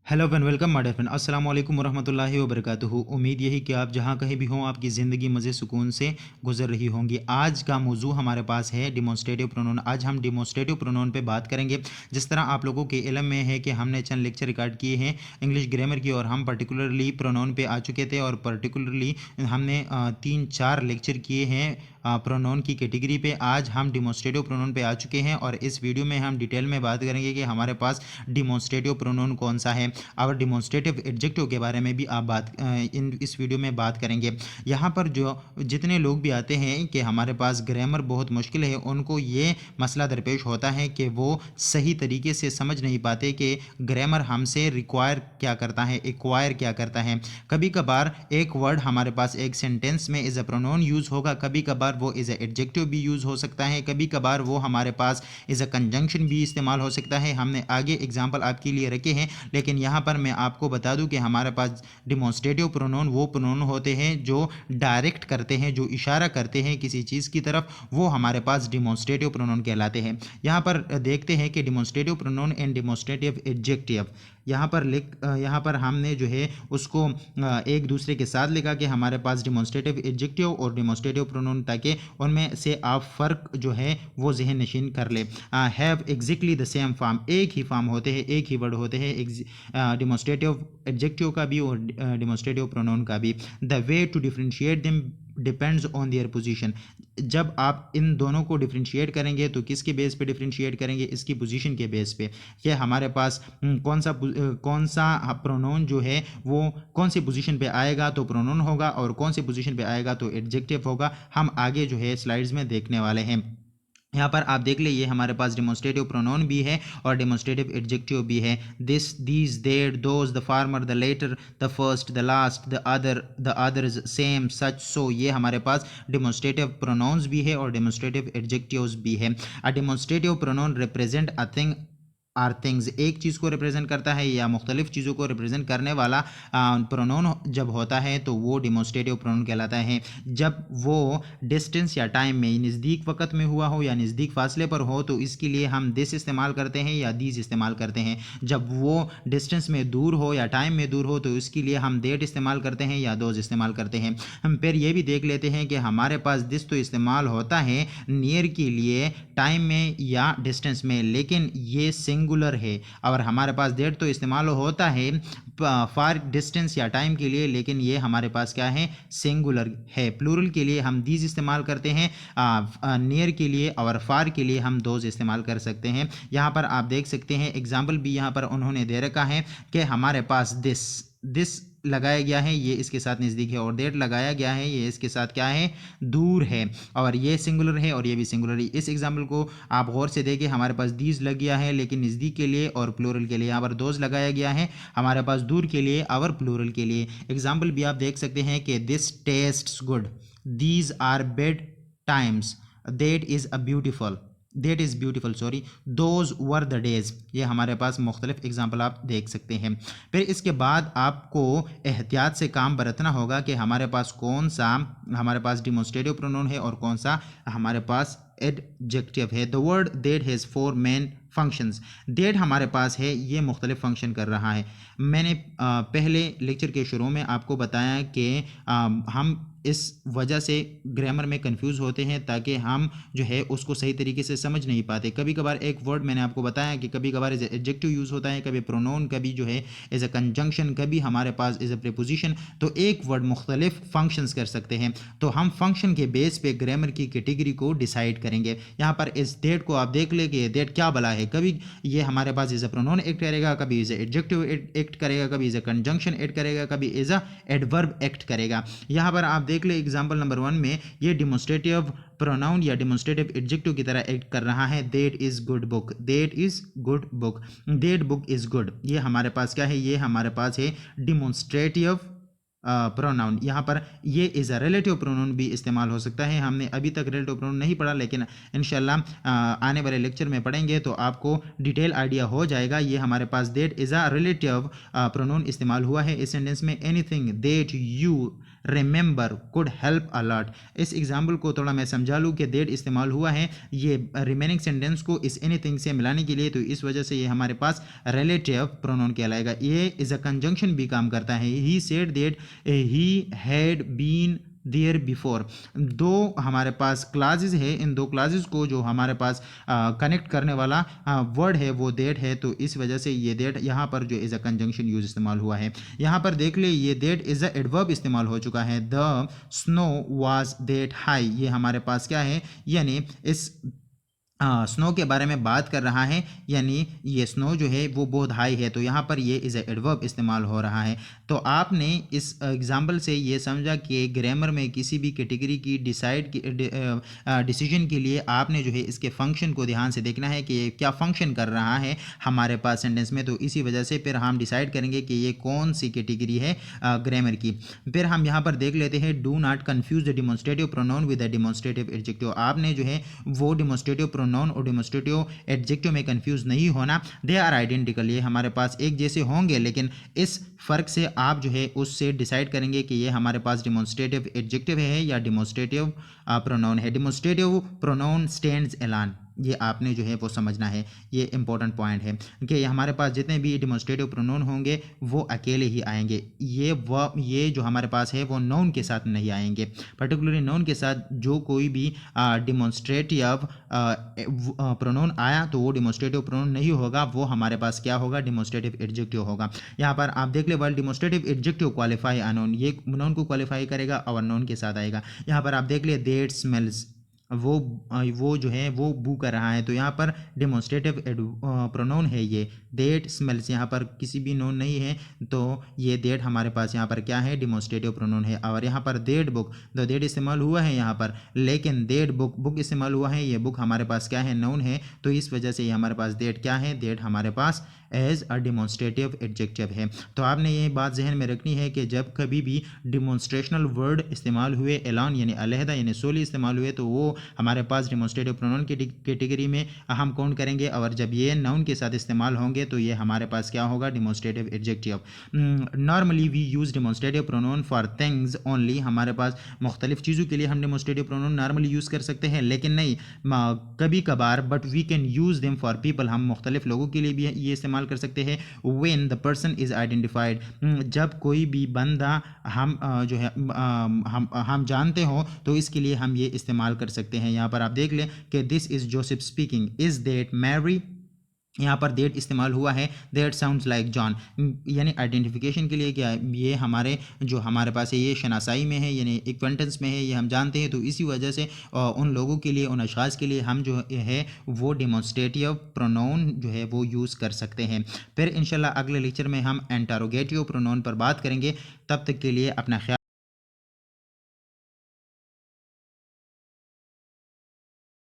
Hello and welcome my dear friend, अस्सलाम वालेकुम वरहमतुल्लाहि वबरकातुहू। उम्मीद यही कि आप जहाँ कहीं भी हों आपकी ज़िंदगी मज़े सुकून से गुजर रही होंगी। आज का मौजू हमारे पास है डिमॉन्स्ट्रेटिव प्रोनोन। आज हम डिमॉन्स्ट्रेटिव प्रोनोन पे बात करेंगे। जिस तरह आप लोगों के इल्म में है कि हमने चंद लेक्चर रिकॉर्ड किए हैं इंग्लिश ग्रामर की, और हम पर्टिकुलरली प्रोनोन पे आ चुके थे, और पर्टिकुलरली हमने 3-4 लेक्चर किए हैं प्रोनोन की कैटेगरी पे। आज हम डिमॉन्स्ट्रेटिव प्रोनोन पे आ चुके हैं, और इस वीडियो में हम डिटेल में बात करेंगे कि हमारे पास डिमॉन्स्ट्रेटिव प्रोनोन कौन सा है, और डिमॉन्स्ट्रेटिव एडजेक्टिव के बारे में भी आप इस वीडियो में बात करेंगे। यहाँ पर जो जितने लोग भी आते हैं कि हमारे पास ग्रामर बहुत मुश्किल है, उनको ये मसला दरपेश होता है कि वो सही तरीके से समझ नहीं पाते कि ग्रामर हमसे रिक्वायर क्या करता है, एक्वायर क्या करता है। कभी कभार एक वर्ड हमारे पास एक सेंटेंस में एज अ प्रोनाउन यूज़ होगा, कभी कभार वो एज अ एडजेक्टिव भी यूज़ हो सकता है, कभी कभार वो हमारे पास एज अ कंजंक्शन भी इस्तेमाल हो सकता है। हमने आगे एग्जाम्पल आपके लिए रखे हैं, लेकिन यहाँ पर मैं आपको बता दूं कि हमारे पास डिमॉन्स्ट्रेटिव प्रोनाउन वो प्रोनाउन होते हैं जो डायरेक्ट करते हैं, जो इशारा करते हैं किसी चीज़ की तरफ, वो हमारे पास डिमॉन्स्ट्रेटिव प्रोनाउन कहलाते हैं। यहाँ पर देखते हैं कि demonstrative pronoun and demonstrative adjective, यहाँ पर हमने जो है उसको एक दूसरे के साथ लिखा कि हमारे पास डिमॉन्स्ट्रेटिव एडजेक्टिव और डिमॉन्स्ट्रेटिव प्रोनाउन, ताकि उनमें से आप फ़र्क जो है वो जहन नशीन कर ले। Have exactly the same form, एक ही फॉर्म होते हैं, एक ही वर्ड होते हैं डिमॉन्स्ट्रेटिव एडजेक्टिव का भी और डिमॉन्स्ट्रेटिव प्रोनाउन का भी। The way to differentiate them depends on their position. जब आप इन दोनों को डिफ्रेंशिएट करेंगे तो किसके बेस पे डिफ्रेंशिएट करेंगे, इसकी पोजीशन के बेस पे, कि हमारे पास कौन सा प्रोनाउन जो है वो कौन सी पोजीशन पे आएगा तो प्रोनाउन होगा, और कौन सी पोजीशन पे आएगा तो एडजेक्टिव होगा। हम आगे जो है स्लाइड्स में देखने वाले हैं। यहाँ पर आप देख लीजिए हमारे पास डिमॉन्स्ट्रेटिव प्रोनाउन भी है और डिमॉन्स्ट्रेटिव एडजेक्टिव भी है। This, these, there, those, the former, the latter, the first, the last, the others, same, such, so, ये हमारे पास डिमॉन्स्ट्रेटिव प्रोनाउंस भी है और डिमॉन्स्ट्रेटिव एडजेक्टिव्स भी है। A demonstrative pronoun represent a thing or things, एक चीज़ को रिप्रेजेंट करता है या मुख्तलिफ चीज़ों को रिप्रेजेंट करने वाला प्रोनाउन जब होता है तो वो डिमॉन्स्ट्रेटिव प्रोनाउन कहलाता है। जब वो डिस्टेंस या टाइम में, नज़दीक वक्त में हुआ हो या नज़दीक फासले पर हो, तो इसके लिए हम दिस इस्तेमाल करते हैं या दीज इस्तेमाल करते हैं। जब वो डिस्टेंस में दूर हो या टाइम में दूर हो तो इसके लिए हम देट इस्तेमाल करते हैं या दोज इस्तेमाल करते हैं। हम फिर ये भी देख लेते हैं कि हमारे पास दिस तो इस्तेमाल होता है नियर के लिए, टाइम में या डिस्टेंस में, लेकिन ये सिंगुलर है। और हमारे पास देट तो इस्तेमाल होता है फार डिस्टेंस या टाइम के लिए, लेकिन ये हमारे पास क्या है, सिंगुलर है। प्लूरल के लिए हम दीज इस्तेमाल करते हैं, नियर के लिए और फार के लिए हम दोज इस्तेमाल कर सकते हैं। यहाँ पर आप देख सकते हैं एग्जाम्पल भी यहाँ पर उन्होंने दे रखा है कि हमारे पास दिस लगाया गया है, ये इसके साथ नज़दीक है, और देट लगाया गया है, ये इसके साथ क्या है, दूर है, और ये सिंगुलर है और ये भी सिंगुलर है। इस एग्जाम्पल को आप गौर से देखें, हमारे पास दीज लग गया है लेकिन नज़दीक के लिए और प्लूरल के लिए, यहाँ पर दोज लगाया गया है हमारे पास दूर के लिए और प्लूरल के लिए। एग्जाम्पल भी आप देख सकते हैं कि this tastes good, these are bad times, that is beautiful sorry, those were the days. ये हमारे पास मुख्तलिफ एग्जाम्पल आप देख सकते हैं। फिर इसके बाद आपको एहतियात से काम बरतना होगा कि हमारे पास कौन सा हमारे पास डिमॉन्स्ट्रेटिव प्रोनाउन है और कौन सा हमारे पास एडजेक्टिव है। The word that has 4 main functions, that हमारे पास है, ये मुख्तलिफ फंक्शन कर रहा है। मैंने पहले लेक्चर के शुरू में आपको बताया कि हम इस वजह से ग्रामर में कंफ्यूज होते हैं ताकि हम जो है उसको सही तरीके से समझ नहीं पाते। कभी कभार एक वर्ड मैंने आपको बताया कि कभी कभार एज एडजेक्टिव यूज़ होता है, कभी प्रोनाउन, कभी जो है एज अ कंजंक्शन, कभी हमारे पास एज अ प्रीपोजिशन। तो एक वर्ड मुख्तलिफ फंक्शंस कर सकते हैं, तो हम फंक्शन के बेस पे ग्रामर की कैटेगरी को डिसाइड करेंगे। यहाँ पर इस डेट को आप देख ले कि डेट क्या बला है, कभी ये हमारे पास एज अ प्रोनाउन एक्ट करेगा, कभी एज एडजेक्टिव एक्ट करेगा, कभी एज अ कंजंक्शन एक्ट करेगा, कभी एज अ एडवर्ब एक्ट करेगा। यहाँ पर आप देख ले एग्जाम्पल नंबर 1 में ये डिमॉन्स्ट्रेटिव प्रोनाउन या डिमॉन्स्ट्रेटिव एडजेक्टिव की तरह एक्ट कर रहा है। That is good book, that is good book, that book is good, ये हमारे पास क्या है, ये हमारे पास है डिमॉन्स्ट्रेटिव प्रोनाउन। यहाँ पर ये इज़ अ रिलेटिव प्रोनाउन भी इस्तेमाल हो सकता है। हमने अभी तक रिलेटिव प्रोनाउन नहीं पढ़ा, लेकिन इंशाल्लाह आने वाले लेक्चर में पढ़ेंगे तो आपको डिटेल आइडिया हो जाएगा। ये हमारे पास that is a relative pronoun इस्तेमाल हुआ है इस सेंटेंस में। Anything that you remember, could help a lot. इस एग्जाम्पल को थोड़ा मैं समझा लूँ कि दैट इस्तेमाल हुआ है ये रिमेनिंग सेंटेंस को इस एनीथिंग से मिलाने के लिए, तो इस वजह से ये हमारे पास रिलेटिव प्रोनाउन कहलाएगा। ये इज अ कंजंक्शन भी काम करता है। He said that he had been there before. दो हमारे पास क्लासेस है, इन दो क्लासेस को जो हमारे पास कनेक्ट करने वाला वर्ड है वो दैट है, तो इस वजह से ये दैट यहाँ पर जो इज़ अ कंजंक्शन यूज इस्तेमाल हुआ है। यहाँ पर देख ले ये दैट इज़ अ एडवर्ब इस्तेमाल हो चुका है। The snow was that high, ये हमारे पास क्या है, यानी इस स्नो के बारे में बात कर रहा है, यानी ये स्नो जो है वो बहुत हाई है, तो यहाँ पर ये इज़ ए एडवर्ब इस्तेमाल हो रहा है। तो आपने इस एग्जांपल से ये समझा कि ग्रामर में किसी भी कैटेगरी की डिसीजन के लिए आपने जो है इसके फंक्शन को ध्यान से देखना है कि ये क्या फंक्शन कर रहा है हमारे पास सेंटेंस में, तो इसी वजह से फिर हम डिसाइड करेंगे कि ये कौन सी कैटेगरी है ग्रामर की। फिर हम यहाँ पर देख लेते हैं, do not confuse the demonstrative pronoun with the demonstrative adjective. आपने जो है वो डिमॉन्स्ट्रेटिव प्रोनाउन और डिमॉन्स्ट्रेटिव एडजेक्टिव में कंफ्यूज नहीं होना। दे आर आइडेंटिकल, ये हमारे पास एक जैसे होंगे, लेकिन इस फर्क से आप जो है उससे डिसाइड करेंगे कि ये हमारे पास डिमॉन्स्ट्रेटिव एडजेक्टिव है या डिमॉन्स्ट्रेटिव प्रोनाउन है। डिमॉन्स्ट्रेटिव प्रोनाउन स्टैंड्स एलान, ये आपने जो है वो समझना है, ये इंपॉर्टेंट पॉइंट है कि हमारे पास जितने भी डिमॉन्स्ट्रेटिव प्रोनाउन होंगे वो अकेले ही आएंगे। ये जो हमारे पास है वो नाउन के साथ नहीं आएंगे। पर्टिकुलरली नाउन के साथ जो कोई भी डिमॉन्स्ट्रेटिव प्रोनाउन आया तो वो डिमॉन्स्ट्रेटिव प्रोनाउन नहीं होगा, वो हमारे पास क्या होगा, डिमॉन्स्ट्रेटिव एडजेक्टिव होगा। यहाँ पर आप देख ले, word demonstrative adjective qualify a noun, ये नाउन को क्वालिफाई करेगा और नाउन के साथ आएगा। यहाँ पर आप देख ले, दैट स्मेल्स, वो जो है वो बू कर रहा है, तो यहाँ पर डिमॉन्स्ट्रेटिव प्रोनाउन है ये दैट स्मेल्स, यहाँ पर किसी भी नाउन नहीं है, तो ये दैट हमारे पास यहाँ पर क्या है, डिमॉन्स्ट्रेटिव प्रोनाउन है। और यहाँ पर दैट बुक, द दैट इस्तेमाल हुआ है यहाँ पर, लेकिन दैट बुक इस्तेमाल हुआ है, ये बुक हमारे पास क्या है, नाउन है, तो इस वजह से ये हमारे पास दैट क्या है, दैट हमारे पास एज अ डिमॉन्स्ट्रेटिव एडजेक्टिव है। तो आपने ये बात जहन में रखनी है कि जब कभी भी डिमॉन्स्ट्रेशनल वर्ड इस्तेमाल हुए, एलान यानी अलहदा यानी सोली इस्तेमाल हुए, तो वो हमारे पास डिमॉन्स्ट्रेटिव प्रोनाउन की कैटेगरी में हम काउंट करेंगे, और जब ये नाउन के साथ इस्तेमाल होंगे तो ये हमारे पास क्या होगा, demonstrative adjective. Normally we use demonstrative pronoun for things only, हमारे पास मुख्तलिफ चीज़ों के लिए हम डिमॉन्स्ट्रेटिव प्रोनाउन नॉर्मली यूज़ कर सकते हैं, लेकिन नहीं कभी कभार, but we can use them for people, हम मुख्तलिफ लोगों के लिए भी ये इस्तेमाल कर सकते हैं। When the person is identified, जब कोई भी बंदा हम जो है हम जानते हो, तो इसके लिए हम ये इस्तेमाल कर सकते हैं। यहाँ पर आप देख लें कि this is Joseph speaking, is that Mary, यहाँ पर दैट इस्तेमाल हुआ है, दैट साउंड्स लाइक जॉन, यानी आइडेंटिफिकेशन के लिए क्या है, ये हमारे पास है, ये शनासाई में है यानी एक्वेंटेंस में है, ये हम जानते हैं, तो इसी वजह से उन लोगों के लिए, उन अशाख़्स के लिए हम जो है वो डिमॉन्स्ट्रेटिव प्रोनाउन जो है वो यूज़ कर सकते हैं। फिर इंशाल्लाह अगले लेक्चर में हम इंटरोगेटिव प्रोनाउन पर बात करेंगे। तब तक के लिए अपना ख्याल